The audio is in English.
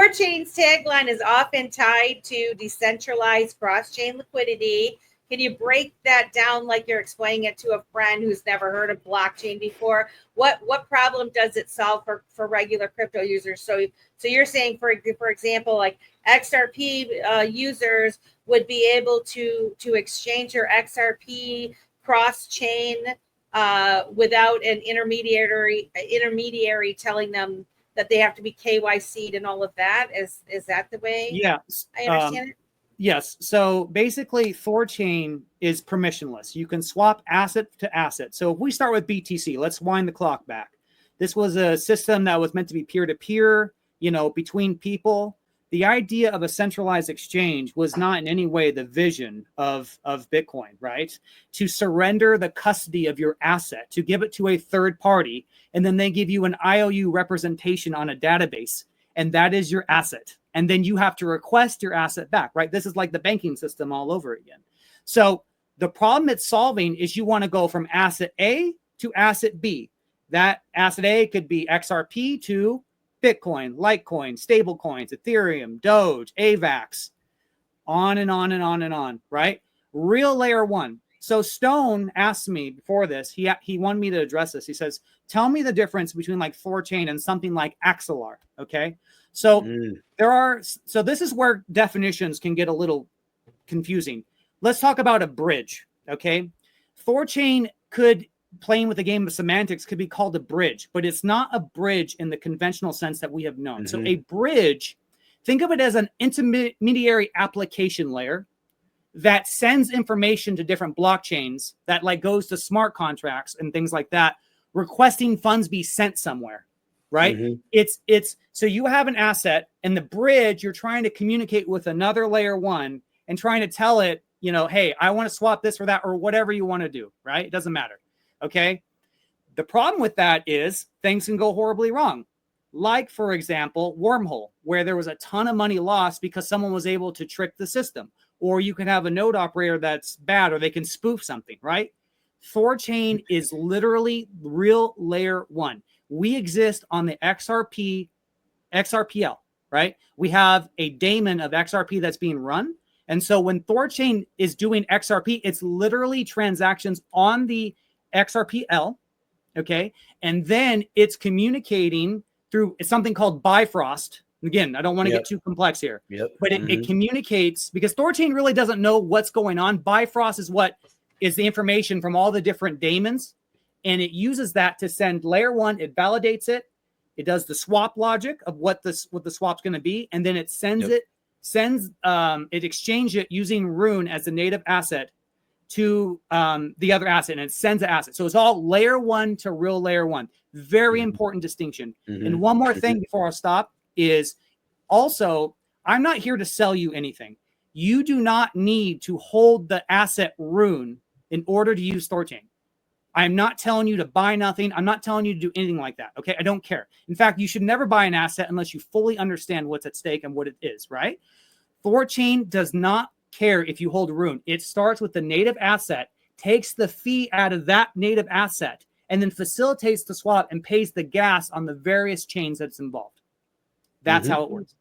ThorChain's tagline is often tied to decentralized cross-chain liquidity. Can you break that down like you're explaining it to a friend who's never heard of blockchain before? What problem does it solve for regular crypto users? So you're saying, for example, like XRP users would be able to exchange their XRP cross-chain without an intermediary telling them that they have to be KYC'd and all of that. Is that the way? Yes. I understand it? Yes. So basically, ThorChain is permissionless. You can swap asset to asset. So if we start with BTC, let's wind the clock back. This was a system that was meant to be peer-to-peer, between people. The idea of a centralized exchange was not in any way the vision of Bitcoin, right? To surrender the custody of your asset, to give it to a third party, and then they give you an IOU representation on a database, and that is your asset. And then you have to request your asset back, right? This is like the banking system all over again. So the problem it's solving is you want to go from asset A to asset B. That asset A could be XRP to Bitcoin, Litecoin, stablecoins, Ethereum, Doge, AVAX, on and on and on and on, right? Real layer one. So Stone asked me before this, he wanted me to address this. He says, tell me the difference between like ThorChain and something like Axelar, okay? So this is where definitions can get a little confusing. Let's talk about a bridge, okay? ThorChain playing with the game of semantics could be called a bridge, but it's not a bridge in the conventional sense that we have known. So a bridge, think of it as an intermediary application layer that sends information to different blockchains that like goes to smart contracts and things like that, requesting funds be sent somewhere, right? It's so you have an asset, and the bridge, you're trying to communicate with another layer one and trying to tell it, hey, I want to swap this for that, or whatever you want to do, right? It doesn't matter. Okay. The problem with that is things can go horribly wrong. Like, for example, Wormhole, where there was a ton of money lost because someone was able to trick the system. Or you can have a node operator that's bad, or they can spoof something, right? ThorChain is literally real layer one. We exist on the XRPL, right? We have a daemon of XRP that's being run. And so when ThorChain is doing XRP, it's literally transactions on the XRPL, okay? And then it's communicating through something called Bifrost. Again, I don't want to get too complex here, but it communicates, because ThorChain really doesn't know what's going on. Bifrost is what is the information from all the different daemons, and it uses that to send layer one. It validates it. It does the swap logic of what the swap's going to be, and then it sends it exchanges it using Rune as the native asset to the other asset, and it sends the asset. So it's all layer one to real layer one. Very important distinction. And one more thing before I stop is also, I'm not here to sell you anything. You do not need to hold the asset Rune in order to use ThorChain. I'm not telling you to buy nothing. I'm not telling you to do anything like that. Okay. I don't care. In fact, you should never buy an asset unless you fully understand what's at stake and what it is, right? ThorChain does not care if you hold Rune. It starts with the native asset, takes the fee out of that native asset, and then facilitates the swap and pays the gas on the various chains that's involved. That's how it works.